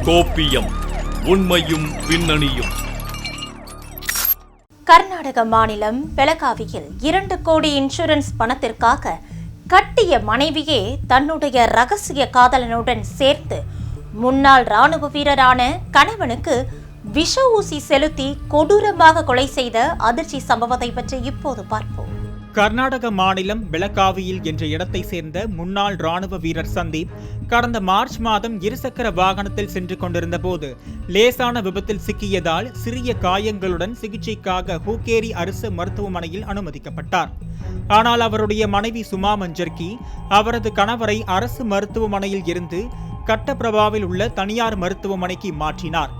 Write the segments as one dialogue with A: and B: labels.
A: கோப்பியம் உண்மையும் பின்னணியும்.
B: கர்நாடக மாநிலம் பெலகாவியில் 2 கோடி இன்சூரன்ஸ் பணத்திற்காக கட்டிய மனைவியே தன்னுடைய ரகசிய காதலனுடன் சேர்த்து முன்னாள் ராணுவ வீரரான கணவனுக்கு விஷ ஊசி செலுத்தி கொடூரமாக கொலை செய்த அதிர்ச்சி சம்பவத்தை பற்றி இப்போது பார்ப்போம்.
C: கர்நாடக மாநிலம் பெலகாவியில் என்ற இடத்தை சேர்ந்த முன்னாள் ராணுவ வீரர் சந்தீப் கடந்த மார்ச் மாதம் இருசக்கர வாகனத்தில் சென்று கொண்டிருந்த போது லேசான விபத்தில் சிக்கியதால் சிறிய காயங்களுடன் சிகிச்சைக்காக ஹூக்கேரி அரசு மருத்துவமனையில் அனுமதிக்கப்பட்டார். ஆனால் அவருடைய மனைவி சுமா மஞ்சர்கி அவரது கணவரை அரசு மருத்துவமனையில் இருந்து கட்டப்பிரபாவில் உள்ள தனியார் மருத்துவமனைக்கு மாற்றினார்.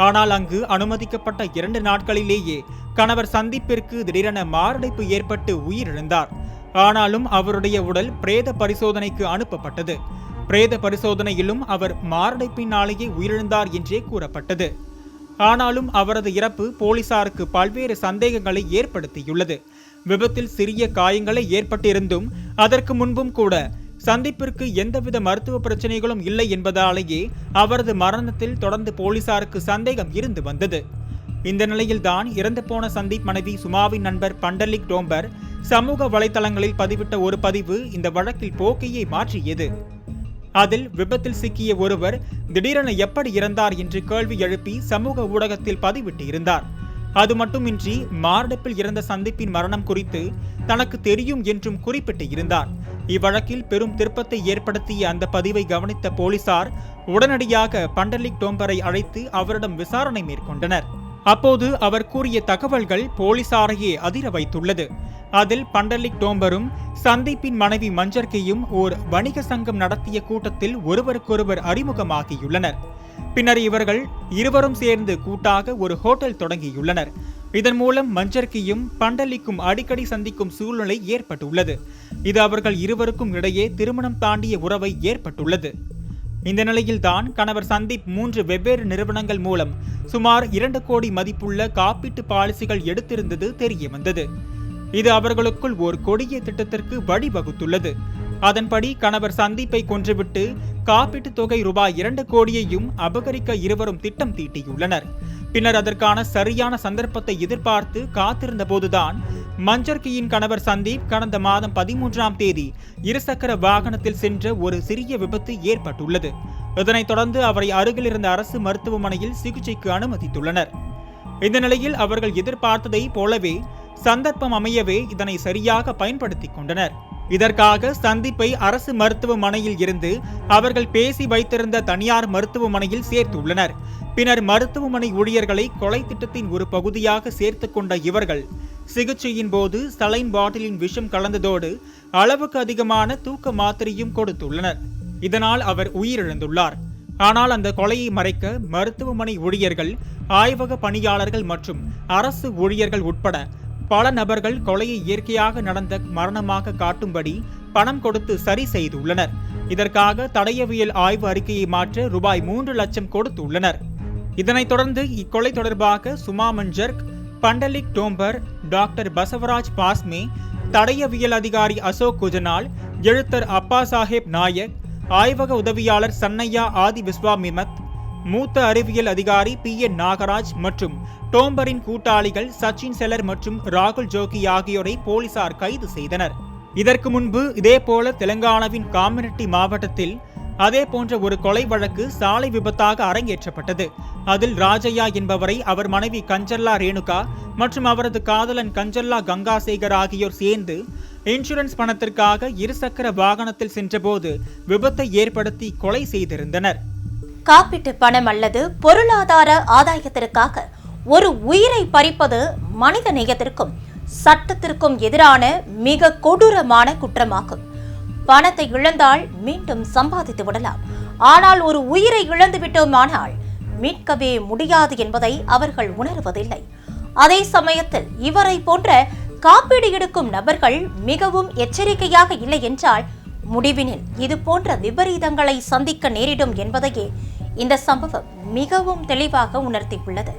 C: ஆனால் அங்கு அனுமதிக்கப்பட்ட 2 நாட்களிலேயே கணவர் சந்தீப்பிற்கு திடீரென மாரடைப்பு ஏற்பட்டு உயிரிழந்தார். ஆனாலும் அவருடைய உடல் பிரேத பரிசோதனைக்கு அனுப்பப்பட்டது. பிரேத பரிசோதனையிலும் அவர் மாரடைப்பினாலேயே உயிரிழந்தார் என்றே கூறப்பட்டது. ஆனாலும் அவரது இறப்பு போலீசாருக்கு பல்வேறு சந்தேகங்களை ஏற்படுத்தியுள்ளது. விபத்தில் சிறிய காயங்களை ஏற்பட்டிருந்தும் அதற்கு முன்பும் கூட சந்தீப்பிற்கு எந்தவித மருத்துவ பிரச்சனைகளும் இல்லை என்பதாலேயே அவரது மரணத்தில் தொடர்ந்து போலீசாருக்கு சந்தேகம் இருந்து வந்தது. இந்த நிலையில்தான் இறந்து போன சந்தீப் மனைவி சுமாவின் நண்பர் பண்டலிக் டோம்பர் சமூக வலைதளங்களில் பதிவிட்ட ஒரு பதிவு இந்த வழக்கில் போக்கையை மாற்றியது. அதில் விபத்தில் சிக்கிய ஒருவர் திடீரென எப்படி இறந்தார் என்று கேள்வி எழுப்பி சமூக ஊடகத்தில் பதிவிட்டு இருந்தார். அது மட்டுமின்றி மாரடைப்பில் இறந்த சந்தீப்பின் மரணம் குறித்து தனக்கு தெரியும் என்றும் குறிப்பிட்டு இருந்தார். இவ்வழக்கில் பெரும் திருப்பத்தை ஏற்படுத்திய அந்த பதிவை கவனித்த போலீசார் உடனடியாக பண்டலிக் டோம்பரை அழைத்து அவரிடம் விசாரணை மேற்கொண்டனர். அப்போது அவர் கூறிய தகவல்கள் போலீசாரையே அதிர வைத்துள்ளது. அதில் பண்டலிக் டோம்பரும் சந்தீப்பின் மனைவி மஞ்சர்கியும் ஓர் வணிக சங்கம் நடத்திய கூட்டத்தில் ஒருவருக்கொருவர் அறிமுகமாகியுள்ளனர். பின்னர் இவர்கள் இருவரும் சேர்ந்து கூட்டாக ஒரு ஹோட்டல் தொடங்கியுள்ளனர். இதன் மூலம் மஞ்சர்கியும் பண்டலிக்கும் அடிக்கடி சந்திக்கும் சூழ்நிலை ஏற்பட்டுள்ளது. இது அவர்கள் இருவருக்கும் இடையே திருமணம் தாண்டிய உறவை ஏற்பட்டுள்ளது. இந்த நிலையில்தான் கணவர் சந்தீப் 3 வெவ்வேறு நிறுவனங்கள் மூலம் சுமார் 2 கோடி மதிப்புள்ள காப்பீட்டு பாலிசிகள் எடுத்திருந்தது தெரிய வந்தது. இது அவர்களுக்குள் ஒரு கொடிய திட்டத்திற்கு வழிவகுத்துள்ளது. அதன்படி கணவர் சந்தீப்பை கொன்றுவிட்டு காப்பீட்டு தொகை ரூபாய் 2 கோடியையும் அபகரிக்க இருவரும் திட்டம் தீட்டியுள்ளனர். பின்னர் அதற்கான சரியான சந்தர்ப்பத்தை எதிர்பார்த்து காத்திருந்த போதுதான் மஞ்சர்கியின் கணவர் சந்தீப் கடந்த மாதம் 13ஆம் தேதி இருசக்கர வாகனத்தில் சென்ற ஒரு சிறிய விபத்து ஏற்பட்டுள்ளது. இதனைத் தொடர்ந்து அவரை அருகில் இருந்த அரசு மருத்துவமனையில் சிகிச்சைக்கு அனுமதித்துள்ளனர். இந்த நிலையில் அவர்கள் எதிர்பார்த்ததை போலவே சந்தர்ப்பம் அமையவே இதனை சரியாக பயன்படுத்திக் கொண்டனர். இதற்காக சந்தீப்பை அரசு மருத்துவமனையில் இருந்து அவர்கள் பேசி வைத்திருந்த தனியார் மருத்துவமனையில் சேர்த்துள்ளனர். பின்னர் மருத்துவமனை ஊழியர்களை கொலை திட்டத்தின் ஒரு பகுதியாக சேர்த்து கொண்ட இவர்கள் சிகிச்சையின் போது சலைன் பாட்டிலின் விஷம் கலந்ததோடு அளவுக்கு அதிகமான தூக்க மாத்திரையும் கொடுத்துள்ளனர். இதனால் அவர் உயிரிழந்துள்ளார். ஆனால் அந்த கொலையை மறைக்க மருத்துவமனை ஊழியர்கள், ஆய்வக பணியாளர்கள் மற்றும் அரசு ஊழியர்கள் உட்பட பல நபர்கள் கொலையை இயற்கையாக நடந்த மரணமாக காட்டும்படி பணம் கொடுத்து சரி செய்துள்ளனர். இதற்காக தடயவியல் ஆய்வு அறிக்கையை மாற்ற ரூபாய் 3 லட்சம் கொடுத்துள்ளனர். இதனைத் தொடர்ந்து இக்கொலை தொடர்பாக சுமா மஞ்சர்க், பண்டலிக் டோம்பர், டாக்டர் பசவராஜ் பாஸ்மே, தடயவியல் அதிகாரி அசோக் குஜனால், எழுத்தர் அப்பா சாஹேப் நாயக், ஆய்வக உதவியாளர் சன்னையா ஆதி விஸ்வாமிமத், மூத்த அறிவியல் அதிகாரி PN நாகராஜ் மற்றும் டோம்பரின் கூட்டாளிகள் சச்சின் செலர் மற்றும் ராகுல் ஜோகி ஆகியோரை போலீசார் கைது செய்தனர். இதற்கு முன்பு இதேபோல தெலங்கானாவின் காமிரெட்டி மாவட்டத்தில் அதே போன்ற ஒரு கொலை வழக்கு சாலை விபத்தாக அரங்கேற்றப்பட்டது. அதில் ராஜையா என்பவரை அவர் மனைவி கஞ்சல்லா ரேணுகா மற்றும் அவரது காதலன் கஞ்சல்லா கங்காசேகர் ஆகியோர் சேர்ந்து இன்சூரன்ஸ் பணத்திற்காக இருசக்கர வாகனத்தில் சென்றபோது விபத்தை ஏற்படுத்தி கொலை செய்திருந்தனர்.
B: காப்பீட்டு பணம் அல்லது பொருளாதார ஆதாயத்திற்காக ஒரு உயிரை பறிப்பது மனித நேயத்திற்கும் சட்டத்திற்கும் எதிரான மிக கொடூரமான குற்றமாகும். பணத்தை இழந்தால் மீண்டும் சம்பாதித்து விடலாம். ஆனால் ஒரு உயிரை இழந்து விட்டோமானால் மீட்கவே முடியாது என்பதை அவர்கள் உணர்வதில்லை. அதே சமயத்தில் இவரை போன்ற காப்பீடு எடுக்கும் நபர்கள் மிகவும் எச்சரிக்கையாக இல்லை என்றால் முடிவினில் இது போன்ற விபரீதங்களை சந்திக்க நேரிடும் என்பதையே இந்த சம்பவம் மிகவும் தெளிவாக உணர்த்தியுள்ளது.